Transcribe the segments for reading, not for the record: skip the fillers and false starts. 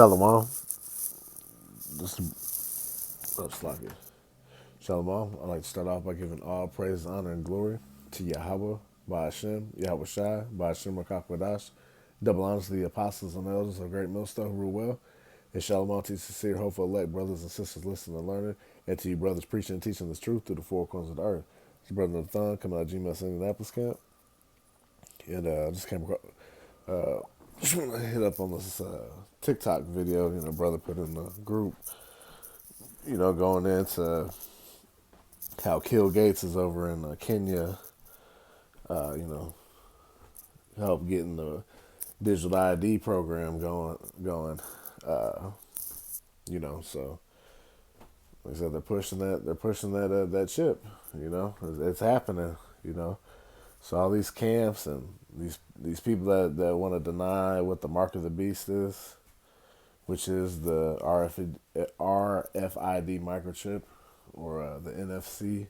Shalom. This is Shalom. I'd like to start off by giving all praise, honor, and glory to Yahweh, by Hashem, Yahweh Shai, by Hashem Rakakwadash. Double honors to the apostles and elders of Great Millstone who rule well. And Shalom to sincere, hopeful, elect brothers and sisters listening and learning, and to you brothers preaching and teaching this truth through the four corners of the earth. It's your brother Nathan coming out of GMS Indianapolis camp. And I just came across, just want to hit up on this TikTok video, brother put in the group, going into how Kill Gates is over in Kenya, help getting the digital ID program going. So like I said, they're pushing that chip, it's happening, So all these camps and these people that want to deny what the mark of the beast is, which is the RFID microchip, or the NFC,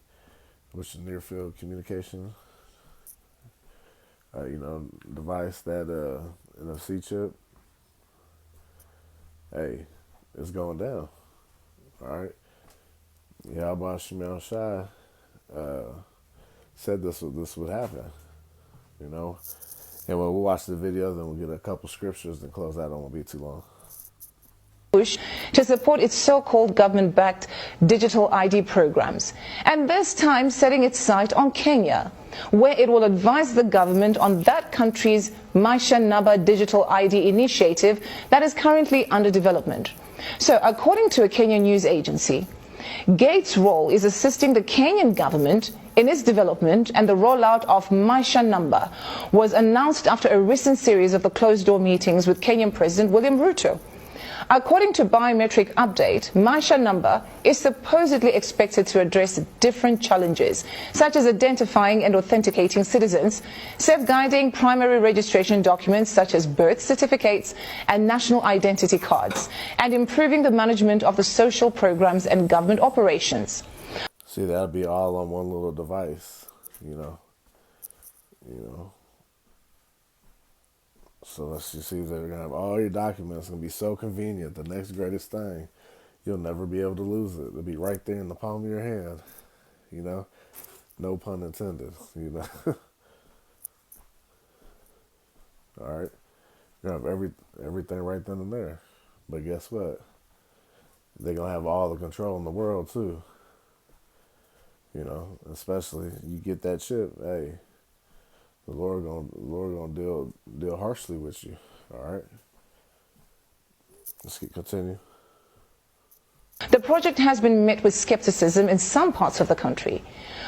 which is near field communication, device, that NFC chip. Hey, it's going down. All right. Yahweh Shemel Shai said this would happen, And when we'll watch the video, then we'll get a couple scriptures and close out. It won't be too long. Push to support its so-called government-backed digital ID programs, and this time setting its sight on Kenya, where it will advise the government on that country's Maisha Naba digital ID initiative that is currently under development. So, according to a Kenyan news agency, Gates' role is assisting the Kenyan government in its development, and the rollout of Maisha Namba was announced after a recent series of the closed-door meetings with Kenyan President William Ruto. According to Biometric Update, Maisha Namba is supposedly expected to address different challenges, such as identifying and authenticating citizens, safeguarding primary registration documents such as birth certificates and national identity cards, and improving the management of the social programs and government operations. See, that'll be all on one little device, So let's just see if they're going to have all your documents. It's going to be so convenient. The next greatest thing. You'll never be able to lose it. It'll be right there in the palm of your hand. No pun intended, All right. You're going to have everything right then and there. But guess what? They're going to have all the control in the world, too. Especially you get that chip, hey. The Lord gonna deal harshly with you. All right. Let's continue. The project has been met with skepticism in some parts of the country.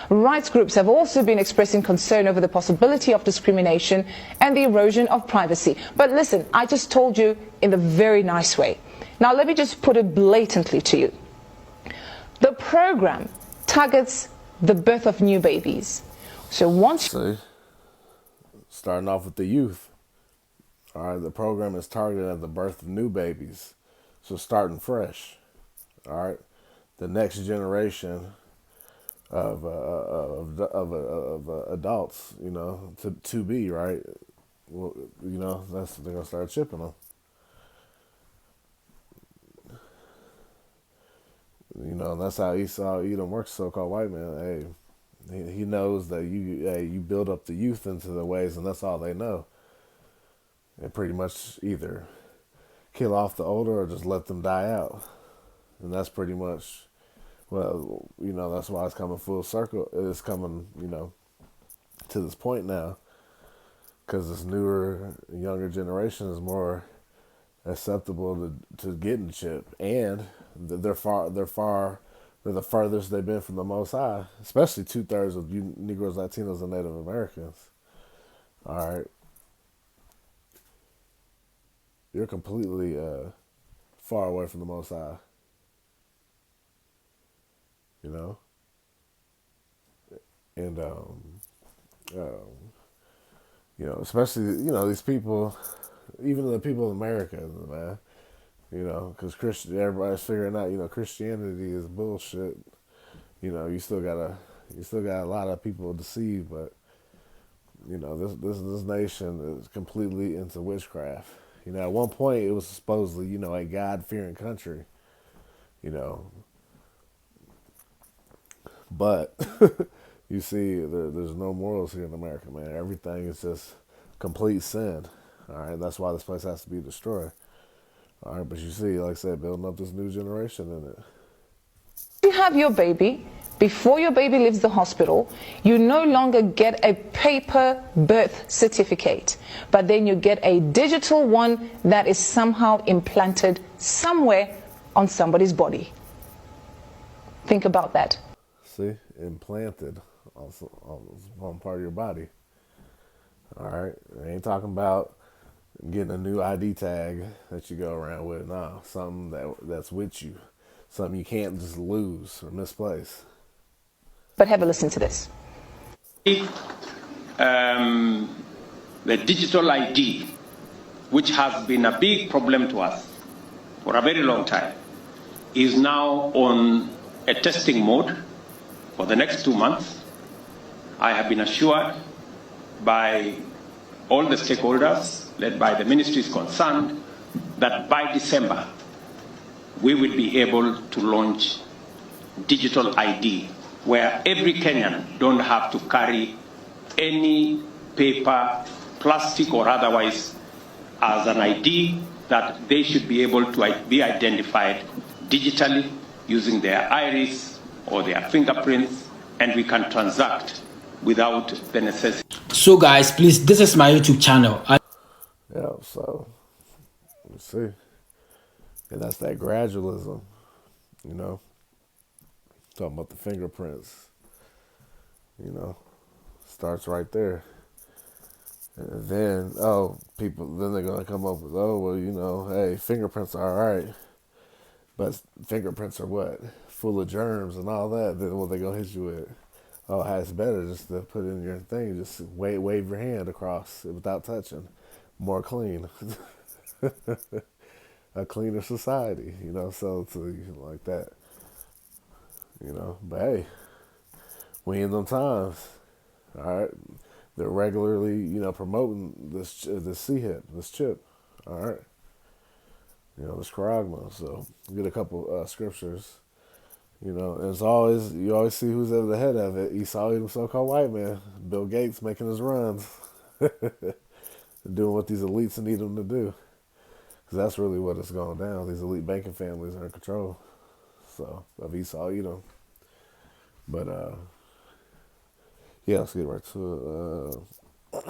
Rights groups have also been expressing concern over the possibility of discrimination and the erosion of privacy. But listen, I just told you in a very nice way. Now let me just put it blatantly to you. The program targets the birth of new babies. So once... Starting off with the youth. All right, the program is targeted at the birth of new babies. So starting fresh. All right, the next generation of adults, to be, right? Well, they're gonna start chipping them. That's how Esau Edom works. So-called white man. Hey. He knows that you build up the youth into the ways, and that's all they know. And pretty much either kill off the older or just let them die out. And that's pretty much, that's why it's coming full circle. It's coming, to this point now, because this newer, younger generation is more acceptable to getting chipped, and they're the furthest they've been from the Most High, especially 2/3 of you Negros, Latinos, and Native Americans. All right. You're completely far away from the Most High. And, especially, these people, even the people of America, man. Because everybody's figuring out, Christianity is bullshit. You still got a lot of people deceived, but this nation is completely into witchcraft. You know, at one point it was supposedly, you know, a God-fearing country, you know. But you see, there's no morals here in America, man. Everything is just complete sin. All right, that's why this place has to be destroyed. All right, but you see, like I said, building up this new generation in it. You have your baby. Before your baby leaves the hospital, you no longer get a paper birth certificate, but then you get a digital one that is somehow implanted somewhere on somebody's body. Think about that. See, implanted also on one part of your body. All right, I ain't talking about getting a new ID tag that you go around with. No, something that's with you, something you can't just lose or misplace. But have a listen to this. The digital ID, which has been a big problem to us for a very long time, is now on a testing mode for the next 2 months. I have been assured by all the stakeholders, led by the ministries concerned, that by December, we will be able to launch digital ID, where every Kenyan don't have to carry any paper, plastic or otherwise, as an ID, that they should be able to be identified digitally using their iris or their fingerprints, and we can transact without the necessity. So guys, please, this is my YouTube channel. Yeah, so let's see. And that's that gradualism, you know. Talking about the fingerprints, you know, starts right there. And then, then they're going to come up with, well, you know, hey, fingerprints are all right. But fingerprints are what? Full of germs and all that. Then what they going to hit you with? Oh, it's better just to put in your thing. Just wave your hand across it without touching. More clean. A cleaner society, you know, so to like that. You know, but hey, we in them times, all right. They're regularly, you know, promoting this C-hip, this chip, all right. You know, this charagma. So get a couple scriptures, you know. And it's always you always see who's at the head of it. Esau, so-called white man, Bill Gates making his runs, doing what these elites need him to do, because that's really what it's going down. These elite banking families are in control. So of Esau, you know. But yeah, let's get right to it.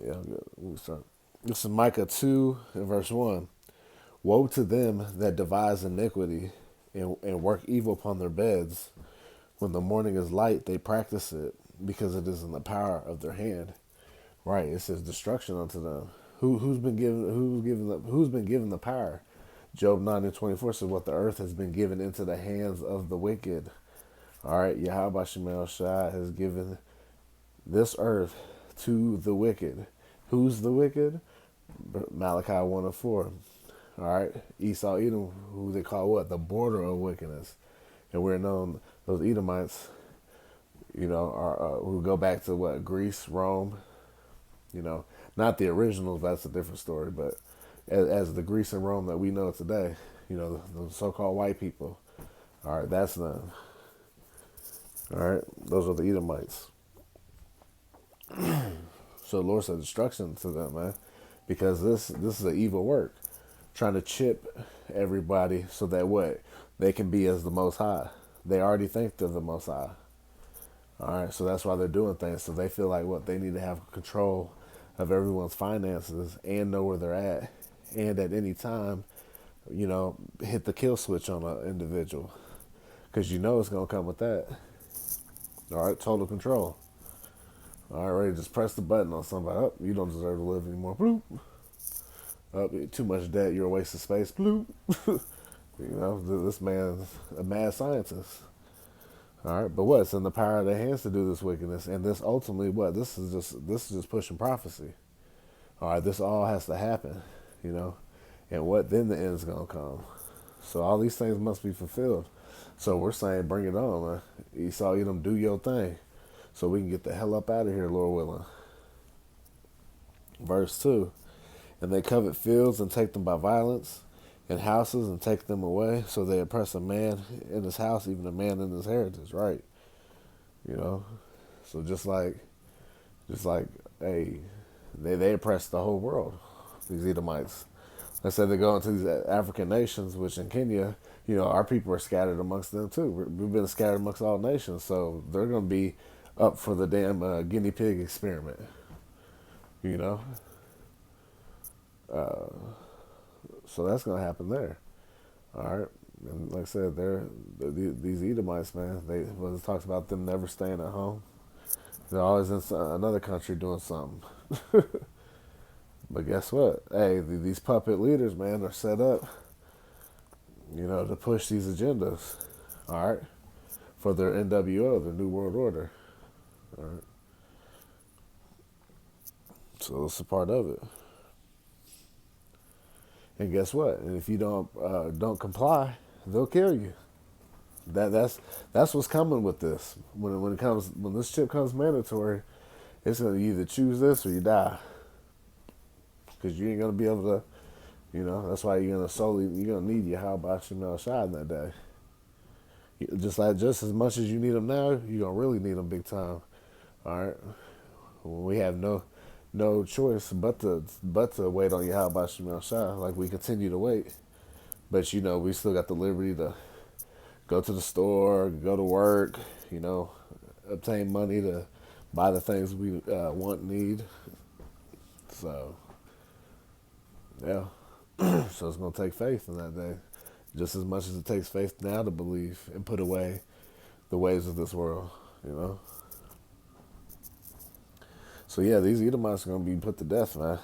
Yeah, we start. This is Micah 2 and verse 1. Woe to them that devise iniquity and work evil upon their beds. When the morning is light, they practice it, because it is in the power of their hand. Right, it says destruction unto them. Who's been given the power? Job 9 and 24 says, what the earth has been given into the hands of the wicked. All right, Yahweh Shemel Shai has given this earth to the wicked. Who's the wicked? Malachi 1 and 4. All right, Esau, Edom, who they call what? The border of wickedness. And we're known, those Edomites, you know, are who go back to what? Greece, Rome, you know. Not the originals, that's a different story, but as the Greece and Rome that we know today, you know, the so-called white people. All right, that's them. All right, those are the Edomites. So the Lord said destruction to them, man, because this is an evil work, trying to chip everybody so that what? They can be as the Most High. They already think they're the Most High. All right, so that's why they're doing things. So they feel like what? They need to have control of everyone's finances and know where they're at. And at any time, you know, hit the kill switch on an individual. Because you know it's going to come with that. All right, total control. All right, ready, just press the button on somebody. Oh, you don't deserve to live anymore. Bloop. Oh, too much debt, you're a waste of space. Bloop. You know, this man's a mad scientist. All right, but what? It's in the power of their hands to do this wickedness. And this ultimately, what? This is just pushing prophecy. All right, this all has to happen. You know, and what then the end's gonna come. So all these things must be fulfilled. So we're saying, bring it on, man. Esau, Edom, do your thing, so we can get the hell up out of here, Lord willing. Verse 2. And they covet fields and take them by violence, and houses and take them away. So they oppress a man in his house, even a man in his heritage, right? You know? So just like, hey, they oppress the whole world, these Edomites. They said they go into these African nations, which in Kenya, our people are scattered amongst them too. We've been scattered amongst all nations, so they're going to be up for the damn guinea pig experiment, you know? So that's going to happen there. All right. And like I said, these Edomites, man, when it talks about them never staying at home, they're always in another country doing something. But guess what? Hey, these puppet leaders, man, are set up, to push these agendas, all right, for their NWO, their New World Order, all right. So it's a part of it. And guess what? And if you don't comply, they'll kill you. That's what's coming with this. When this chip comes mandatory, it's gonna either choose this or you die. Because you ain't gonna be able to, that's why you're gonna need your how about your shot in that day. Just as much as you need them now, you're gonna really need them big time. All right. When we have no choice but to wait on your how about your shot, like we continue to wait. But we still got the liberty to go to the store, go to work, obtain money to buy the things we want and need. So, yeah. So it's going to take faith in that day. Just as much as it takes faith now to believe and put away the ways of this world, So, yeah, these Edomites are going to be put to death, man,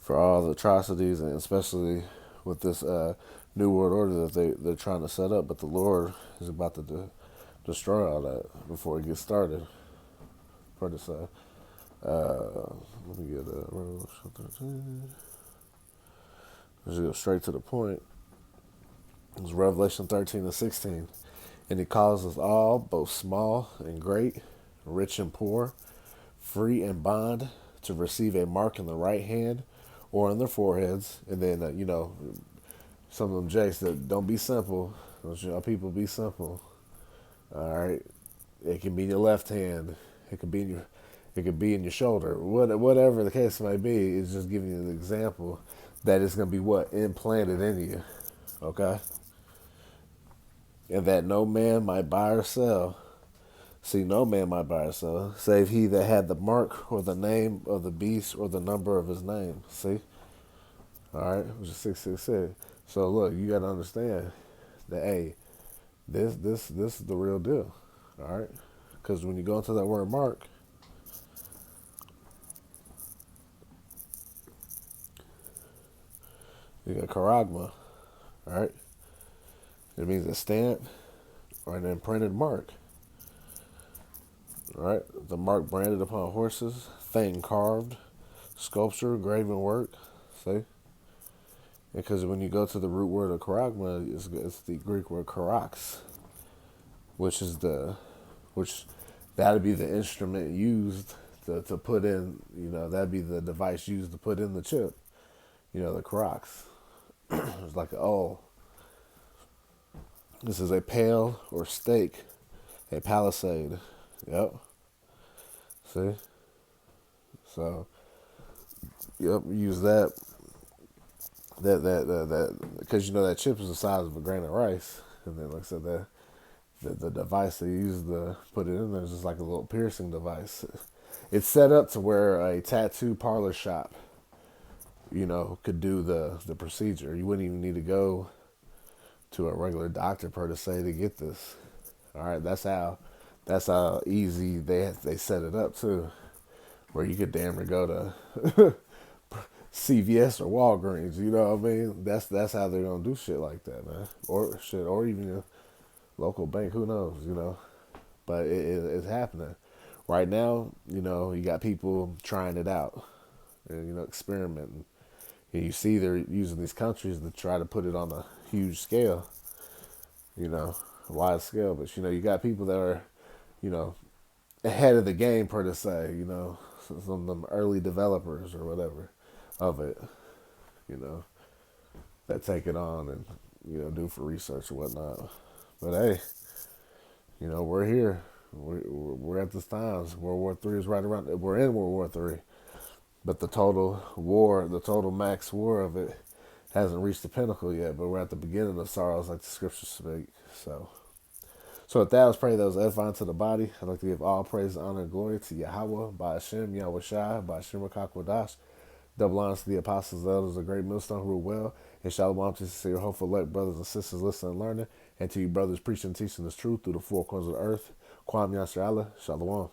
for all the atrocities, and especially with this New World Order that they're trying to set up. But the Lord is about to destroy all that before it gets started. For this, let me get Revelation 13. Let's go straight to the point. It's Revelation 13 and 16. And he calls us all, both small and great, rich and poor, free and bond, to receive a mark in the right hand or on their foreheads. And then, some of them jakes that don't be simple. Don't y'all people be simple. All right. It can be in your left hand. It could be in your shoulder. Whatever the case may be, it's just giving you an example that it's going to be what? Implanted in you. Okay? And that no man might buy or sell. See, no man might buy or sell, save he that had the mark or the name of the beast or the number of his name. See? All right? Which is 666. So look, you got to understand that, hey, this is the real deal. All right? Because when you go into that word mark, you got charagma, all right? It means a stamp or an imprinted mark, all right? The mark branded upon horses, thing carved, sculpture, graven work, see? Because when you go to the root word of charagma, it's the Greek word charax, which that'd be the instrument used to put in, that'd be the device used to put in the chip, the charax. It's like this is a pale or stake, a palisade. Yep. See? So, yep, use that because that chip is the size of a grain of rice, and then like I said, the device they use to put it in there is just like a little piercing device. It's set up to where a tattoo parlor shop, could do the procedure. You wouldn't even need to go to a regular doctor per se to get this. All right, that's how easy they set it up too, where you could damn near go to CVS or Walgreens. You know what I mean? That's how they're gonna do shit like that, man. Or even your local bank. Who knows? But it's happening right now. You got people trying it out and experimenting. And you see they're using these countries to try to put it on a huge scale, wide scale. But, you got people that are, ahead of the game, per se, some of them early developers or whatever of it, you know, that take it on and, you know, do for research and whatnot. But hey, you know, we're here. We're at this times. World War III is right around. We're in World War III, but the total war, the total max war of it, hasn't reached the pinnacle yet. But we're at the beginning of sorrows, like the scriptures speak. So with that, let's pray that was edifying to the body. I'd like to give all praise, honor, and glory to Yahweh, by Hashem, Yahweh Shai, by Hashem Rakakwadash. Double honors to the apostles, the elders, the great millstone who rule well. And shalom to sincere, hopeful, elect brothers and sisters listening and learning. And to you brothers preaching and teaching this truth through the four corners of the earth. Kwam Yasher Allah. Shalom.